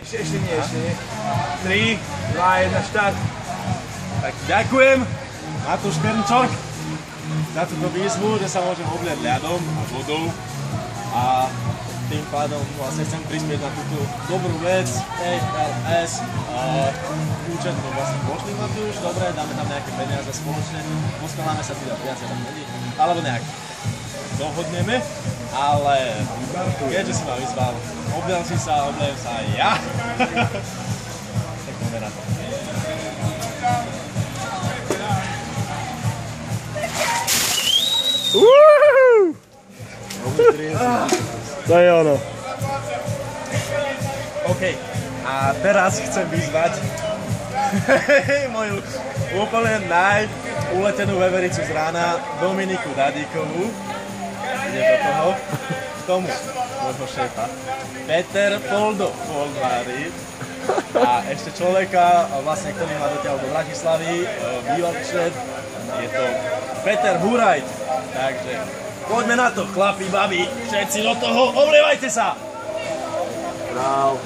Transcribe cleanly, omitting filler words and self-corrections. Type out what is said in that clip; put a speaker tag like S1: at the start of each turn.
S1: Ešte nie. 3, 2, 1, štart.
S2: Tak ďakujem Matúš Krnčok za túto výzvu, že sa môžem obliať ľadom a vodou. A tým pádom vlastne chcem prispieť na túto dobrú vec, ALS. Účet to vlastne pošli, Matúš, dobre, dáme tam nejaké peniaze spoločne, poskladáme sa teda viac, tam není, alebo nejak dohodneme, ale keďže si ma vyzval, obľal si sa, obľajem sa aj ja. Tak poďme na to.
S3: To je ono.
S2: OK, a teraz chcem vyzvať moju úplne najuletenú vevericu z rána, Dominiku Dadíkovú. Ide do toho. K tomu môjho šéfa Peter Poldvári. A ešte človeka, vlastne, ktorý ma dotiaľ do Bratislavy, bývalý šéf, je to Peter Hurajt. Takže poďme na to, chlapi, babi, všetci do toho, oblievajte sa!
S3: Bravo.